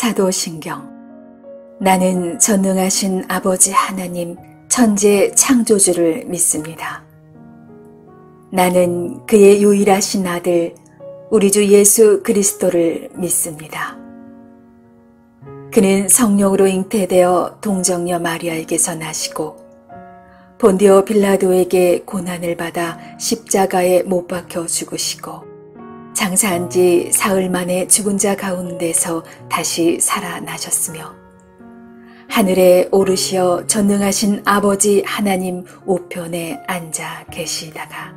사도신경. 나는 전능하신 아버지 하나님 천지 창조주를 믿습니다. 나는 그의 유일하신 아들 우리 주 예수 그리스도를 믿습니다. 그는 성령으로 잉태되어 동정녀 마리아에게서 나시고 본디오 빌라도에게 고난을 받아 십자가에 못 박혀 죽으시고 장사한 지 사흘 만에 죽은 자 가운데서 다시 살아나셨으며 하늘에 오르시어 전능하신 아버지 하나님 우편에 앉아 계시다가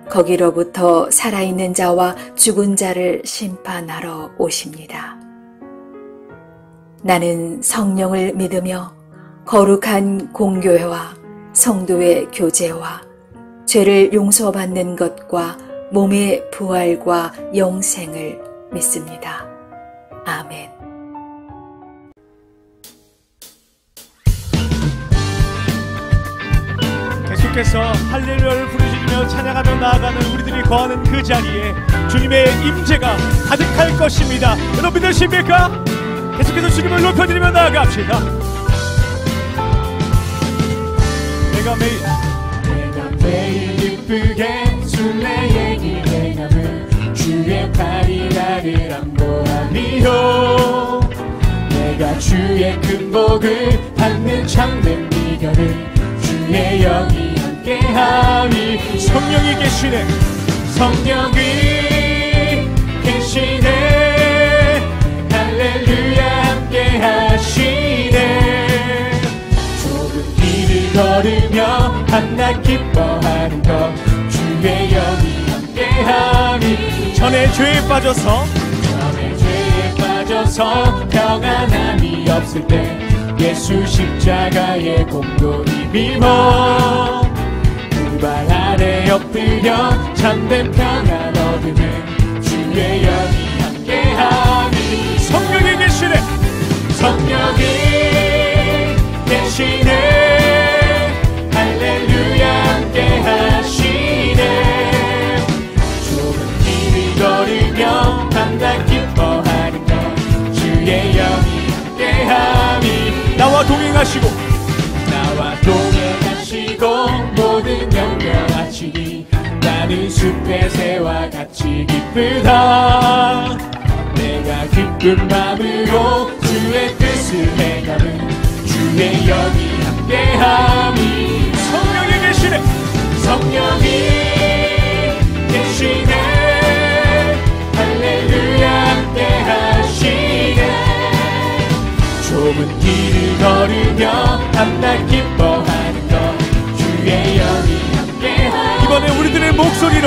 거기로부터 살아있는 자와 죽은 자를 심판하러 오십니다. 나는 성령을 믿으며 거룩한 공교회와 성도의 교제와 죄를 용서받는 것과 몸의 부활과 영생을 믿습니다. 아멘. 계속해서 할렐루야를 부르짖으며 찬양하며 나아가는 우리들이 거하는 그 자리에 주님의 임재가 가득할 것입니다. 여러분 믿으십니까? 계속해서 주님을 높여드리며 나아갑시다. 내가 매일 기쁘게 순례의 길에 가면 주의 팔이 나를 안보하리요. 내가 주의 큰 복을 받는 참된 비결을 주의 영이 함께하니. 성령이 계시네. 성령이 계시네. 할렐루야 함께하시네. 좁은 길을 걸으며 한낱 기뻐하는 것 주의 영이 함께하니. 전에 죄에 빠져서 평안함이 없을 때 예수 십자가의 공로 힘입어 그 발 아래 엎드려 참된 평안 얻으면 주의 영이 함께하니. 성령이 계시네. 성령이 계시네. 할렐루야 함께하시네. 좁은 길을 걸으며 한낱 기뻐하는 것 주의 영이 함께하니. 나와 동행하시고 모든 영광하시니 나는 숲의 새와 같이 기쁘다. 내가 기쁜 마음으로 주의 뜻을 행하는 주의 영이 함께하니. 성령이 계시네. 성령이 계시네. 할렐루야 함께하시네. 좁은 길을 걸으며 한낱 기뻐하는 것 주의 영이 함께하니. 이번에 우리들의 목소리로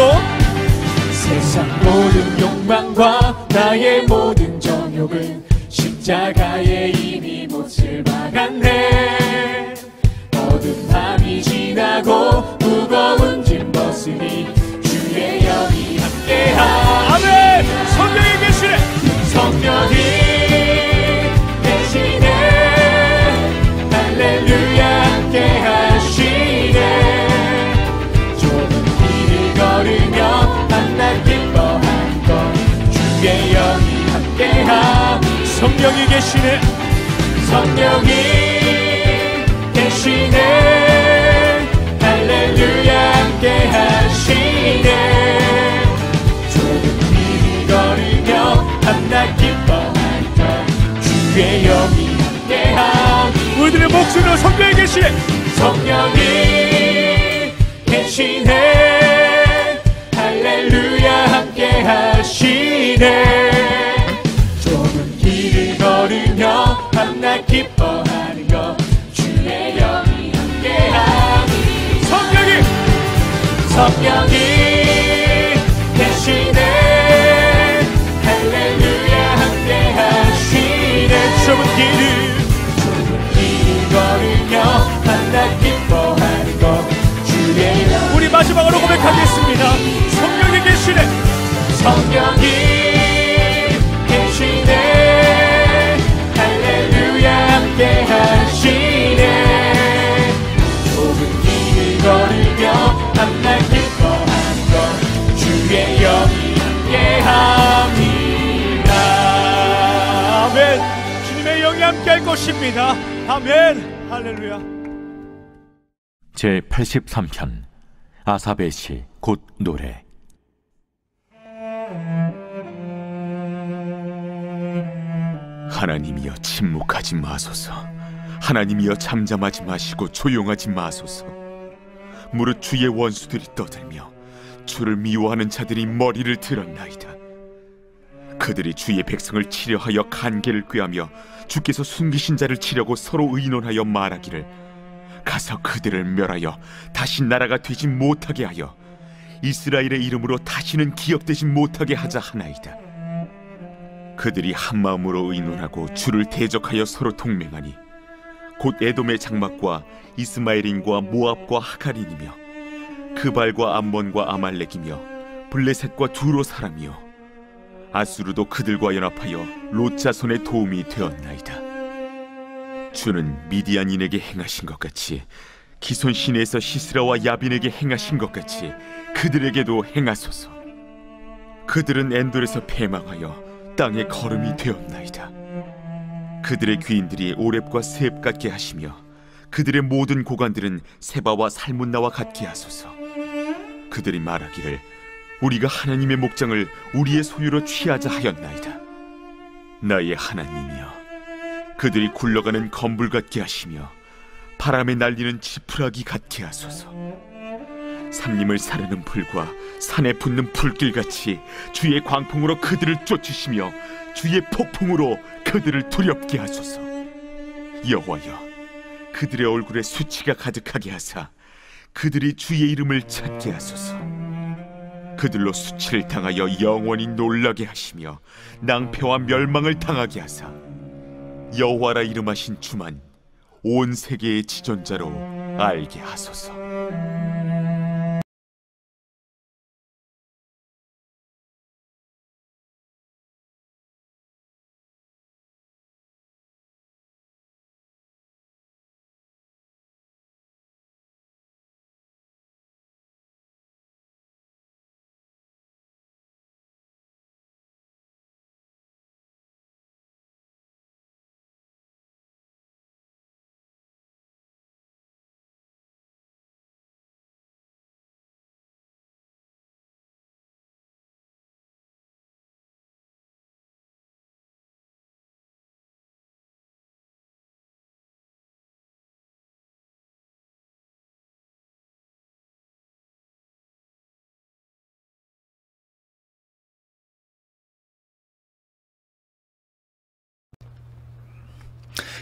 세상 모든 욕망과 나의 모든 정욕은 십자가에 이미 못을 박았네. 어두운 밤이 지나고 무거운 짐 벗으니 주의 영이 함께하니. 아멘. 성령이 계시네. 성령이 계시네. 할렐루야 함께하시네. 좁은 길을 걸으며 한낱 기뻐하는 것 주의 영이 함께하니. 성령이 계시네. 성령이 계시네. 할렐루야 함께하시네. 좁은 길을 걸으며 한낱 기뻐하는 것 주의 영이 함께하니. 우리들의 목소리로 성령이 계시네. 성령이 계시네. 할렐루야 함께하시네. 좁은 길을 걸으며 한낱 기뻐하는 것 주의 영이 함께하니. 성령이 계시네. 할렐루야 함께하시네. 좁은 길을 걸으며 한낱 기뻐하는 것 주의 영. 우리 마지막으로 고백하겠습니다. 성령이 계시네. 성령이 계시네. 할렐루야 함께하시네. 좁은 길을 걸으며 한낱 기뻐하는 것 주의 영이 함께합니다. 아멘. 성령이 함께할 것입니다. 아멘. 할렐루야. 제83편 아삽의 시 곧 노래. 하나님이여 침묵하지 마소서. 하나님이여 잠잠하지 마시고 조용하지 마소서. 무릇 주의 원수들이 떠들며 주를 미워하는 자들이 머리를 들었나이다. 그들이 주의 백성을 치려하여 간계를 꾀하며 주께서 숨기신 자를 치려고 서로 의논하여 말하기를 가서 그들을 멸하여 다시 나라가 되지 못하게 하여 이스라엘의 이름으로 다시는 기억되지 못하게 하자 하나이다. 그들이 한마음으로 의논하고 주를 대적하여 서로 동맹하니 곧 에돔의 장막과 이스마엘인과 모압과 하갈인이며 그발과 암몬과 아말렉이며 블레셋과 두로 사람이요 아수르도 그들과 연합하여 롯 자손의 도움이 되었나이다. 주는 미디안인에게 행하신 것 같이 기손 시내에서 시스라와 야빈에게 행하신 것 같이 그들에게도 행하소서. 그들은 엔돌에서 패망하여 땅의 거름이 되었나이다. 그들의 귀인들이 오렙과 스앱 같게 하시며 그들의 모든 고관들은 세바와 살문나와 같게 하소서. 그들이 말하기를 우리가 하나님의 목장을 우리의 소유로 취하자 하였나이다. 나의 하나님이여, 그들이 굴러가는 건불 같게 하시며 바람에 날리는 지푸라기 같게 하소서. 산림을 사르는 불과 산에 붙는 불길같이 주의 광풍으로 그들을 쫓으시며 주의 폭풍으로 그들을 두렵게 하소서. 여호와여, 그들의 얼굴에 수치가 가득하게 하사 그들이 주의 이름을 찾게 하소서. 그들로 수치를 당하여 영원히 놀라게 하시며 낭패와 멸망을 당하게 하사 여호와라 이름하신 주만 온 세계의 지존자로 알게 하소서.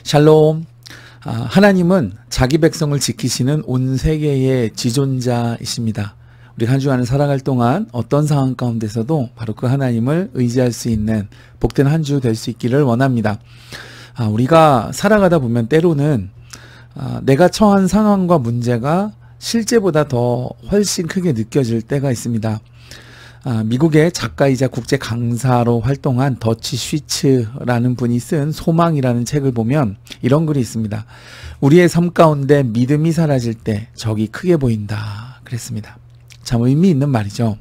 샬롬. 하나님은 자기 백성을 지키시는 온 세계의 지존자이십니다. 우리 한 주간을 살아갈 동안 어떤 상황 가운데서도 바로 그 하나님을 의지할 수 있는 복된 한 주 될 수 있기를 원합니다. 우리가 살아가다 보면 때로는 내가 처한 상황과 문제가 실제보다 더 훨씬 크게 느껴질 때가 있습니다. 미국의 작가이자 국제 강사로 활동한 더치 쉬츠라는 분이 쓴 소망이라는 책을 보면 이런 글이 있습니다. 우리의 삶 가운데 믿음이 사라질 때 적이 크게 보인다 그랬습니다. 참 의미 있는 말이죠.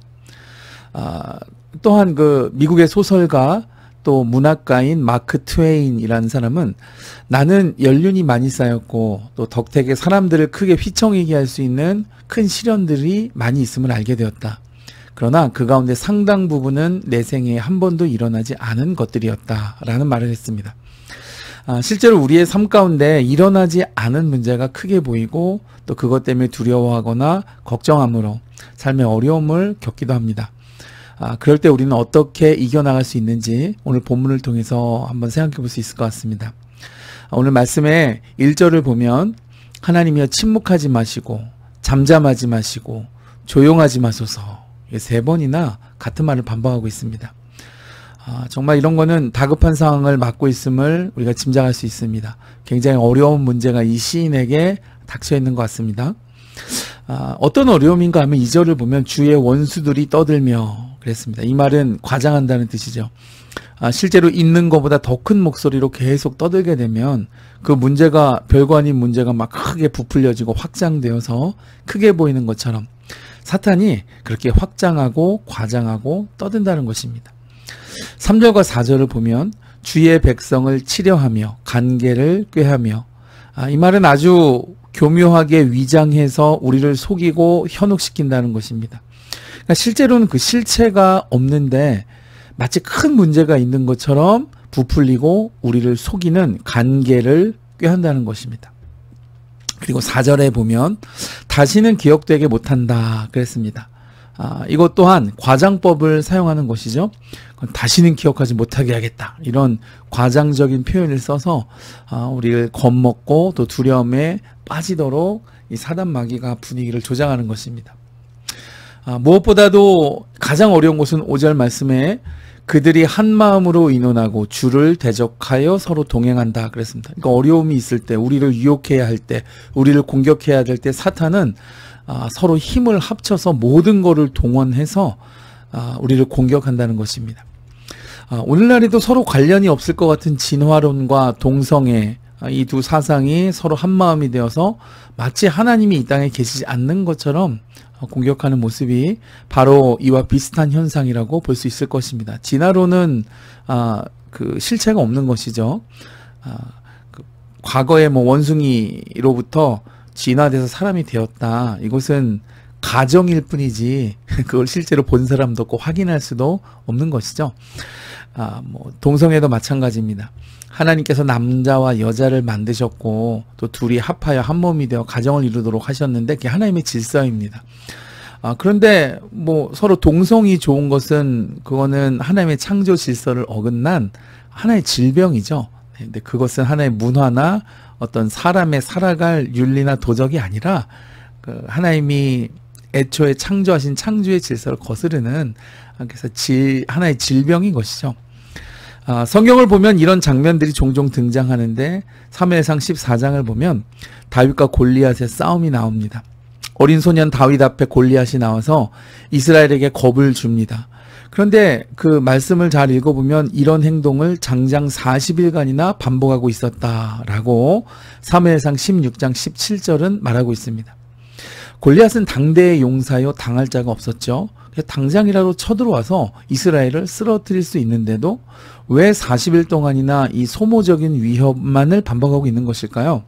또한 그 미국의 소설가 또 문학가인 마크 트웨인이라는 사람은 나는 연륜이 많이 쌓였고 또 덕택에 사람들을 크게 휘청이게 할 수 있는 큰 시련들이 많이 있음을 알게 되었다. 그러나 그 가운데 상당 부분은 내 생애에 한 번도 일어나지 않은 것들이었다라는 말을 했습니다. 실제로 우리의 삶 가운데 일어나지 않은 문제가 크게 보이고 또 그것 때문에 두려워하거나 걱정함으로 삶의 어려움을 겪기도 합니다. 그럴 때 우리는 어떻게 이겨나갈 수 있는지 오늘 본문을 통해서 한번 생각해 볼 수 있을 것 같습니다. 오늘 말씀의 1절을 보면 하나님이여 침묵하지 마시고 잠잠하지 마시고 조용하지 마소서, 3번이나 같은 말을 반복하고 있습니다. 정말 이런 거는 다급한 상황을 맞고 있음을 우리가 짐작할 수 있습니다. 굉장히 어려운 문제가 이 시인에게 닥쳐 있는 것 같습니다. 어떤 어려움인가 하면 2절을 보면 주의 원수들이 떠들며 그랬습니다. 이 말은 과장한다는 뜻이죠. 실제로 있는 것보다 더 큰 목소리로 계속 떠들게 되면 그 문제가 별거 아닌 문제가 막 크게 부풀려지고 확장되어서 크게 보이는 것처럼 사탄이 그렇게 확장하고 과장하고 떠든다는 것입니다. 3절과 4절을 보면 주의 백성을 치려하며 간계를 꾀하며. 이 말은 아주 교묘하게 위장해서 우리를 속이고 현혹시킨다는 것입니다. 그러니까 실제로는 그 실체가 없는데 마치 큰 문제가 있는 것처럼 부풀리고 우리를 속이는 간계를 꾀한다는 것입니다. 그리고 4절에 보면 다시는 기억되게 못한다 그랬습니다. 이것 또한 과장법을 사용하는 것이죠. 다시는 기억하지 못하게 하겠다. 이런 과장적인 표현을 써서 우리를 겁먹고 또 두려움에 빠지도록 이 사단 마귀가 분위기를 조장하는 것입니다. 무엇보다도 가장 어려운 것은 5절 말씀에 그들이 한 마음으로 의논하고 주를 대적하여 서로 동행한다 그랬습니다. 그러니까 어려움이 있을 때, 우리를 유혹해야 할 때, 우리를 공격해야 될 때 사탄은 서로 힘을 합쳐서 모든 것을 동원해서 우리를 공격한다는 것입니다. 오늘날에도 서로 관련이 없을 것 같은 진화론과 동성애, 이 두 사상이 서로 한 마음이 되어서 마치 하나님이 이 땅에 계시지 않는 것처럼 공격하는 모습이 바로 이와 비슷한 현상이라고 볼 수 있을 것입니다. 진화론은 그 실체가 없는 것이죠. 과거에 원숭이로부터 진화돼서 사람이 되었다. 이것은 가정일 뿐이지 그걸 실제로 본 사람도 없고 확인할 수도 없는 것이죠. 동성애도 마찬가지입니다. 하나님께서 남자와 여자를 만드셨고 또 둘이 합하여 한 몸이 되어 가정을 이루도록 하셨는데 그게 하나님의 질서입니다. 그런데 서로 동성이 좋은 것은 그거는 하나님의 창조 질서를 어긋난 하나의 질병이죠. 근데 그것은 하나의 문화나 어떤 사람의 살아갈 윤리나 도덕이 아니라 하나님이 애초에 창조하신 창조의 질서를 거스르는 그래서 하나의 질병인 것이죠. 성경을 보면 이런 장면들이 종종 등장하는데 사무엘상 14장을 보면 다윗과 골리앗의 싸움이 나옵니다. 어린 소년 다윗 앞에 골리앗이 나와서 이스라엘에게 겁을 줍니다. 그런데 그 말씀을 잘 읽어보면 이런 행동을 장장 40일간이나 반복하고 있었다라고 사무엘상 16장 17절은 말하고 있습니다. 골리앗은 당대의 용사요 당할 자가 없었죠. 당장이라도 쳐들어와서 이스라엘을 쓰러뜨릴 수 있는데도 왜 40일 동안이나 이 소모적인 위협만을 반복하고 있는 것일까요?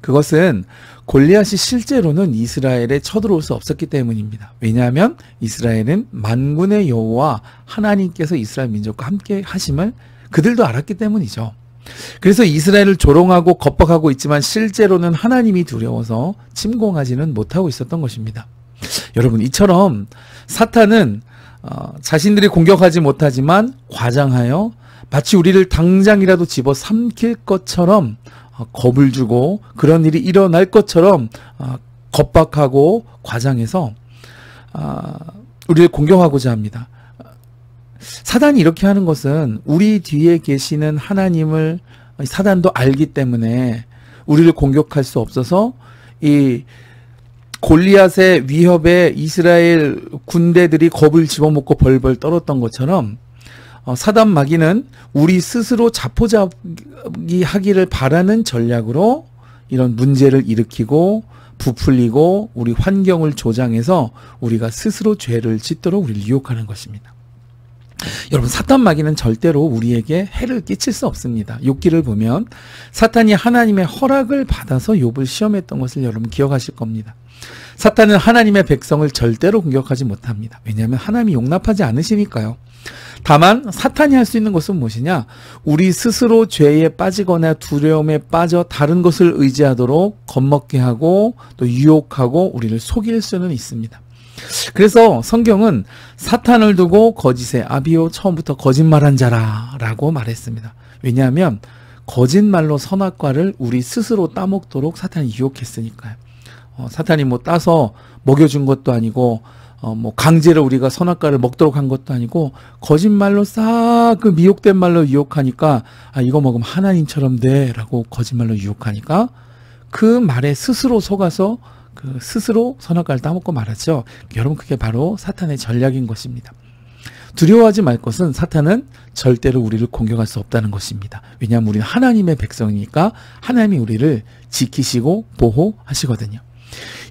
그것은 골리앗이 실제로는 이스라엘에 쳐들어올 수 없었기 때문입니다. 왜냐하면 이스라엘은 만군의 여호와 하나님께서 이스라엘 민족과 함께 하심을 그들도 알았기 때문이죠. 그래서 이스라엘을 조롱하고 겁박하고 있지만 실제로는 하나님이 두려워서 침공하지는 못하고 있었던 것입니다. 여러분, 이처럼 사탄은 자신들이 공격하지 못하지만 과장하여 마치 우리를 당장이라도 집어 삼킬 것처럼 겁을 주고 그런 일이 일어날 것처럼 겁박하고 과장해서 우리를 공격하고자 합니다. 사단이 이렇게 하는 것은 우리 뒤에 계시는 하나님을 사단도 알기 때문에 우리를 공격할 수 없어서 이 골리앗의 위협에 이스라엘 군대들이 겁을 집어먹고 벌벌 떨었던 것처럼 사단 마귀는 우리 스스로 자포자기 하기를 바라는 전략으로 이런 문제를 일으키고 부풀리고 우리 환경을 조장해서 우리가 스스로 죄를 짓도록 우리를 유혹하는 것입니다. 여러분, 사탄 마귀는 절대로 우리에게 해를 끼칠 수 없습니다. 욥기를 보면 사탄이 하나님의 허락을 받아서 욥을 시험했던 것을 여러분 기억하실 겁니다. 사탄은 하나님의 백성을 절대로 공격하지 못합니다. 왜냐하면 하나님이 용납하지 않으시니까요. 다만 사탄이 할 수 있는 것은 무엇이냐? 우리 스스로 죄에 빠지거나 두려움에 빠져 다른 것을 의지하도록 겁먹게 하고 또 유혹하고 우리를 속일 수는 있습니다. 그래서 성경은 사탄을 두고 거짓의 아비요 처음부터 거짓말한 자라 라고 말했습니다. 왜냐하면 거짓말로 선악과를 우리 스스로 따먹도록 사탄이 유혹했으니까요. 사탄이 따서 먹여준 것도 아니고 강제로 우리가 선악과를 먹도록 한 것도 아니고 거짓말로 싹 그 미혹된 말로 유혹하니까 이거 먹으면 하나님처럼 돼 라고 거짓말로 유혹하니까 그 말에 스스로 속아서 스스로 선악과를 따먹고 말았죠. 여러분, 그게 바로 사탄의 전략인 것입니다. 두려워하지 말 것은 사탄은 절대로 우리를 공격할 수 없다는 것입니다. 왜냐하면 우리는 하나님의 백성이니까 하나님이 우리를 지키시고 보호하시거든요.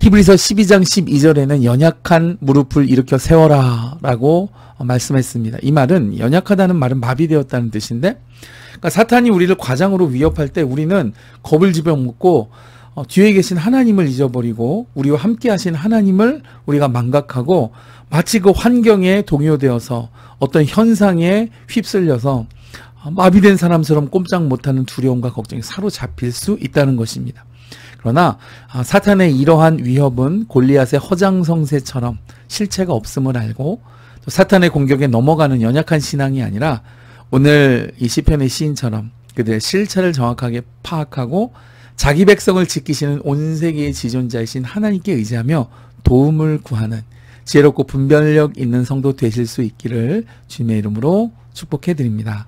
히브리서 12장 12절에는 연약한 무릎을 일으켜 세워라 라고 말씀했습니다. 이 말은 연약하다는 말은 마비되었다는 뜻인데, 그러니까 사탄이 우리를 과장으로 위협할 때 우리는 겁을 집어먹고 뒤에 계신 하나님을 잊어버리고 우리와 함께 하신 하나님을 우리가 망각하고 마치 그 환경에 동요되어서 어떤 현상에 휩쓸려서 마비된 사람처럼 꼼짝 못하는 두려움과 걱정에 사로잡힐 수 있다는 것입니다. 그러나 사탄의 이러한 위협은 골리앗의 허장성세처럼 실체가 없음을 알고 또 사탄의 공격에 넘어가는 연약한 신앙이 아니라 오늘 이 시편의 시인처럼 그들의 실체를 정확하게 파악하고 자기 백성을 지키시는 온 세계의 지존자이신 하나님께 의지하며 도움을 구하는 지혜롭고 분별력 있는 성도 되실 수 있기를 주님의 이름으로 축복해 드립니다.